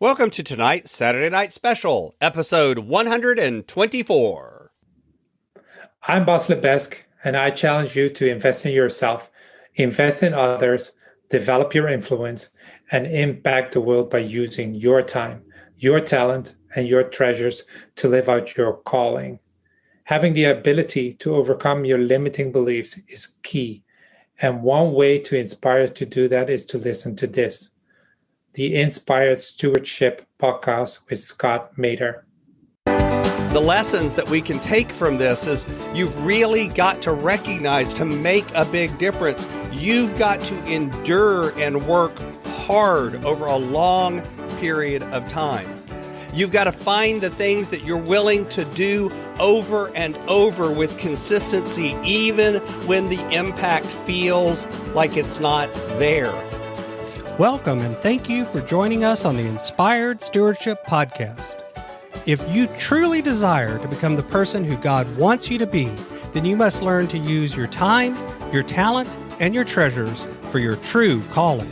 Welcome to tonight's Saturday Night Special, episode 124. I'm Boss Lebesk, and I challenge you to invest in yourself, invest in others, develop your influence, and impact the world by using your time, your talent, and your treasures to live out your calling. Having the ability to overcome your limiting beliefs is key, and one way to inspire you to do that is to listen to this. The Inspired Stewardship podcast with Scott Mater. The lessons that we can take from this is you've really got to recognize to make a big difference. You've got to endure and work hard over a long period of time. You've got to find the things that you're willing to do over and over with consistency, even when the impact feels like it's not there. Welcome and thank you for joining us on the Inspired Stewardship podcast. If you truly desire to become the person who God wants you to be, then you must learn to use your time, your talent, and your treasures for your true calling.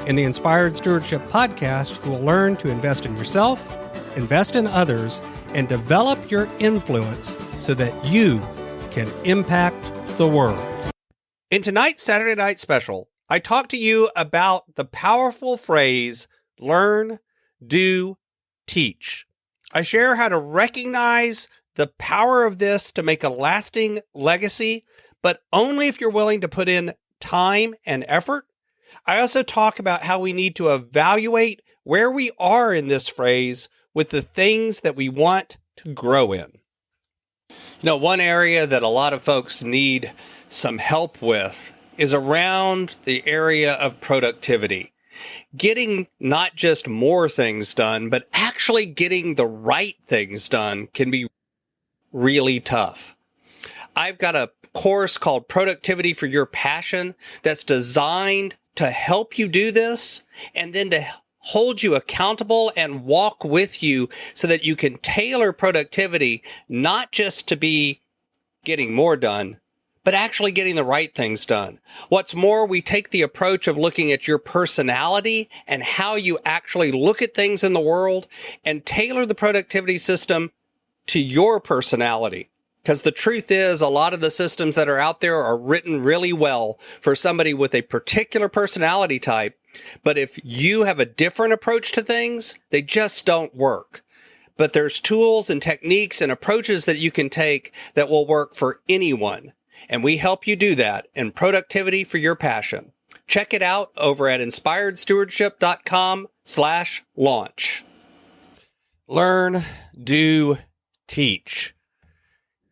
In the Inspired Stewardship podcast, you will learn to invest in yourself, invest in others, and develop your influence so that you can impact the world. In tonight's Saturday Night Special, I talk to you about the powerful phrase, learn, do, teach. I share how to recognize the power of this to make a lasting legacy, but only if you're willing to put in time and effort. I also talk about how we need to evaluate where we are in this phrase with the things that we want to grow in. One area that a lot of folks need some help with is around the area of productivity. Getting not just more things done, but actually getting the right things done can be really tough. I've got a course called Productivity for Your Passion that's designed to help you do this and then to hold you accountable and walk with you so that you can tailor productivity not just to be getting more done, but actually getting the right things done. What's more, we take the approach of looking at your personality and how you actually look at things in the world and tailor the productivity system to your personality. Because the truth is, a lot of the systems that are out there are written really well for somebody with a particular personality type. But if you have a different approach to things, they just don't work. But there's tools and techniques and approaches that you can take that will work for anyone. And we help you do that in Productivity for Your Passion. Check it out over at inspiredstewardship.com/launch. Learn, do, teach.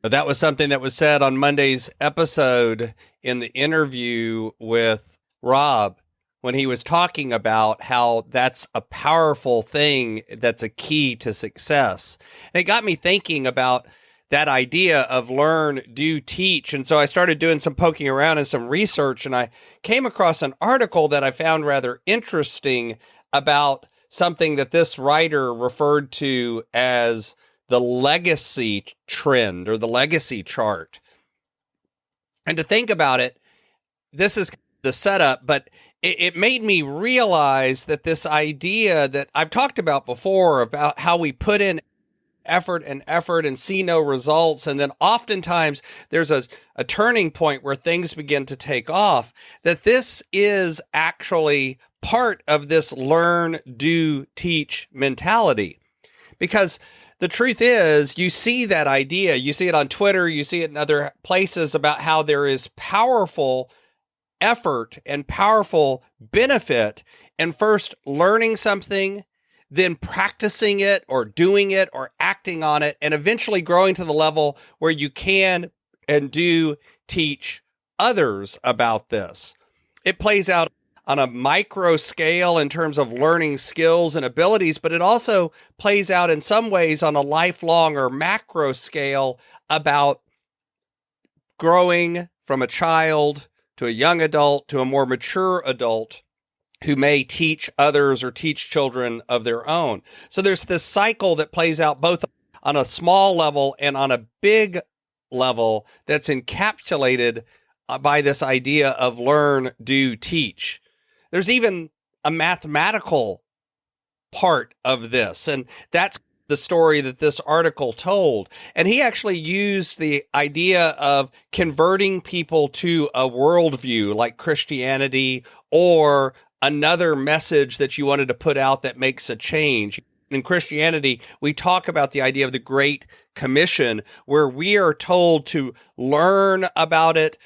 That was something that was said on Monday's episode in the interview with Rob when he was talking about how that's a powerful thing that's a key to success. And it got me thinking about that idea of learn, do, teach. And so I started doing some poking around and some research, and I came across an article that I found rather interesting about something that this writer referred to as the legacy trend or the legacy chart. And to think about it, this is the setup, but it made me realize that this idea that I've talked about before about how we put in effort and see no results. And then oftentimes there's a turning point where things begin to take off, that this is actually part of this learn, do, teach mentality. Because the truth is, you see that idea, you see it on Twitter, you see it in other places about how there is powerful effort and powerful benefit in first learning something, then practicing it or doing it or acting on it, and eventually growing to the level where you can and do teach others about this. It plays out on a micro scale in terms of learning skills and abilities, but it also plays out in some ways on a lifelong or macro scale about growing from a child to a young adult to a more mature adult who may teach others or teach children of their own. So there's this cycle that plays out both on a small level and on a big level that's encapsulated by this idea of learn, do, teach. There's even a mathematical part of this. And that's the story that this article told. And he actually used the idea of converting people to a worldview like Christianity or another message that you wanted to put out that makes a change. In Christianity, we talk about the idea of the Great Commission, where we are told to learn about it,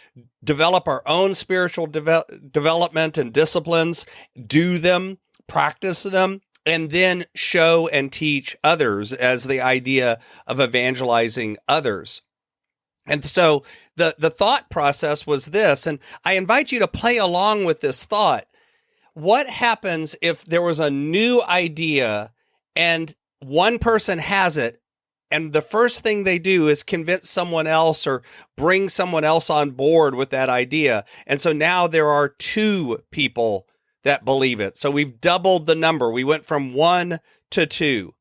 develop our own spiritual development and disciplines, do them, practice them, and then show and teach others, as the idea of evangelizing others. And so the thought process was this, and I invite you to play along with this thought. What happens if there was a new idea and one person has it, and the first thing they do is convince someone else or bring someone else on board with that idea? And so now there are two people that believe it. So we've doubled the number. We went from 1 to 2.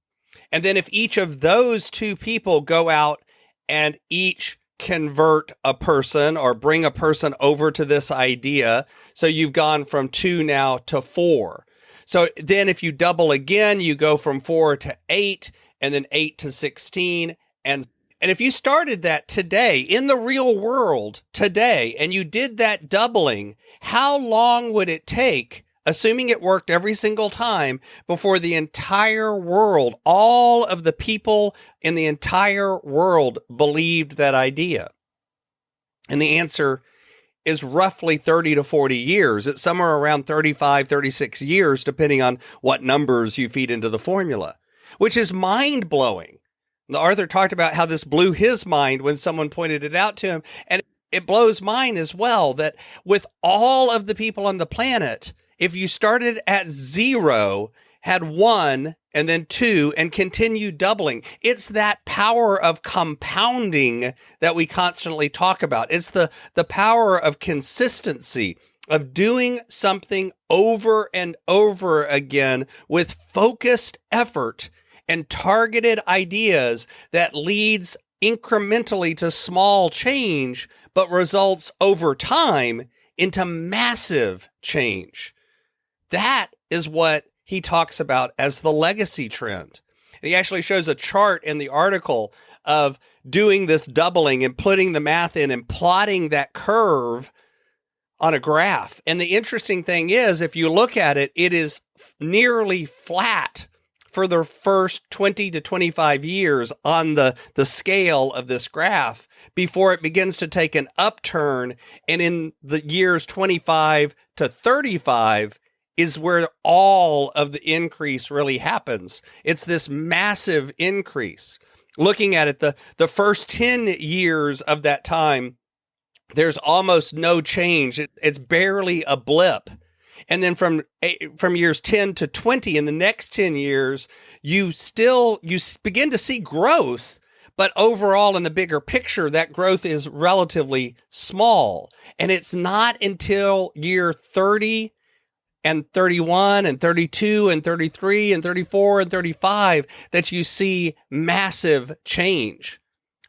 And then if each of those two people go out and each convert a person or bring a person over to this idea, so you've gone from 2 now to 4. So then if you double again, you go from 4 to 8, and then 8 to 16. And if you started that today in the real world today, and you did that doubling, how long would it take, assuming it worked every single time, before the entire world, all of the people in the entire world believed that idea? And the answer is roughly 30 to 40 years. It's somewhere around 35, 36 years, depending on what numbers you feed into the formula, which is mind-blowing. Arthur talked about how this blew his mind when someone pointed it out to him. And it blows mine as well, that with all of the people on the planet, if you started at 0, had 1 and then 2 and continued doubling, it's that power of compounding that we constantly talk about. It's the power of consistency, of doing something over and over again with focused effort and targeted ideas that leads incrementally to small change, but results over time into massive change. That is what he talks about as the legacy trend. And he actually shows a chart in the article of doing this doubling and putting the math in and plotting that curve on a graph. And the interesting thing is, if you look at it, it is nearly flat for the first 20 to 25 years on the scale of this graph before it begins to take an upturn. And in the years 25 to 35 is where all of the increase really happens. It's this massive increase. Looking at it, the first 10 years of that time, there's almost no change. It's barely a blip. And then from years 10 to 20, in the next 10 years, you begin to see growth. But overall, in the bigger picture, that growth is relatively small. And it's not until year 30 and 31 and 32 and 33 and 34 and 35 that you see massive change.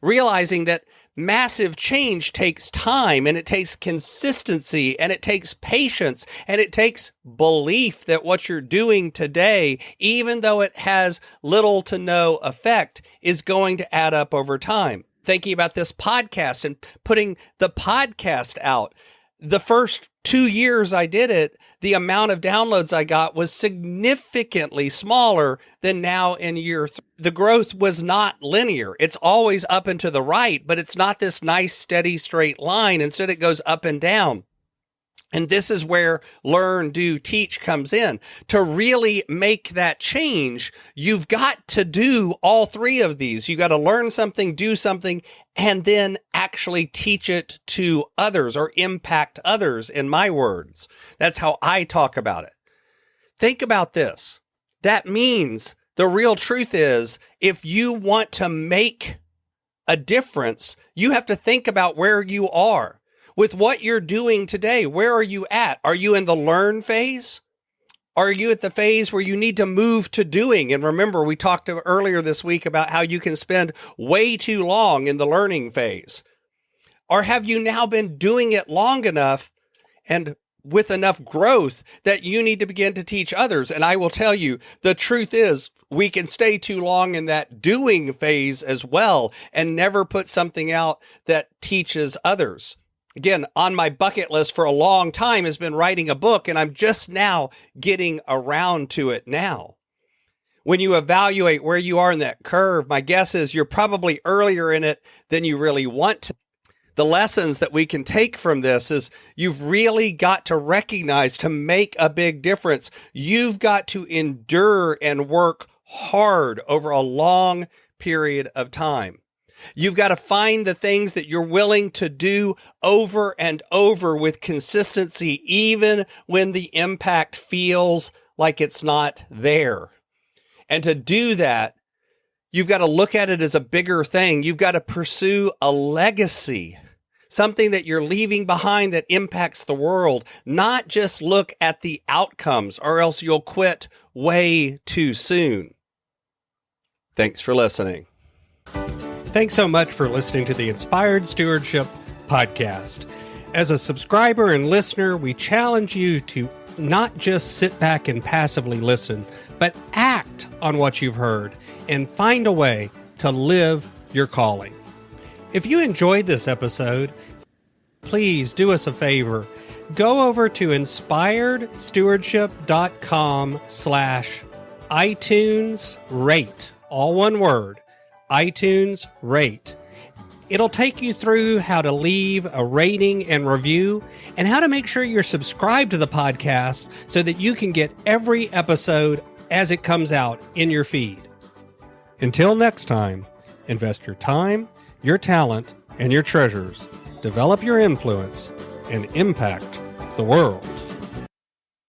Realizing that massive change takes time, and it takes consistency, and it takes patience, and it takes belief that what you're doing today, even though it has little to no effect, is going to add up over time. Thinking about this podcast and putting the podcast out, the first 2 years I did it, the amount of downloads I got was significantly smaller than now in year 3. The growth was not linear. It's always up and to the right, but it's not this nice, steady, straight line. Instead, it goes up and down. And this is where learn, do, teach comes in. To really make that change, you've got to do all 3 of these. You got to learn something, do something, and then actually teach it to others or impact others, in my words. That's how I talk about it. Think about this. That means the real truth is, if you want to make a difference, you have to think about where you are. With what you're doing today, where are you at? Are you in the learn phase? Are you at the phase where you need to move to doing? And remember, we talked earlier this week about how you can spend way too long in the learning phase. Or have you now been doing it long enough and with enough growth that you need to begin to teach others. And I will tell you, the truth is we can stay too long in that doing phase as well and never put something out that teaches others. Again, on my bucket list for a long time has been writing a book, and I'm just now getting around to it now. When you evaluate where you are in that curve, my guess is you're probably earlier in it than you really want to. The lessons that we can take from this is you've really got to recognize, to make a big difference, you've got to endure and work hard over a long period of time. You've got to find the things that you're willing to do over and over with consistency, even when the impact feels like it's not there. And to do that, you've got to look at it as a bigger thing. You've got to pursue a legacy, something that you're leaving behind that impacts the world, not just look at the outcomes, or else you'll quit way too soon. Thanks for listening. Thanks so much for listening to the Inspired Stewardship Podcast. As a subscriber and listener, we challenge you to not just sit back and passively listen, but act on what you've heard and find a way to live your calling. If you enjoyed this episode, please do us a favor. Go over to inspiredstewardship.com/iTunes rate, all one word, iTunes rate. It'll take you through how to leave a rating and review and how to make sure you're subscribed to the podcast so that you can get every episode as it comes out in your feed. Until next time, invest your time, your talent, and your treasures. Develop your influence and impact the world.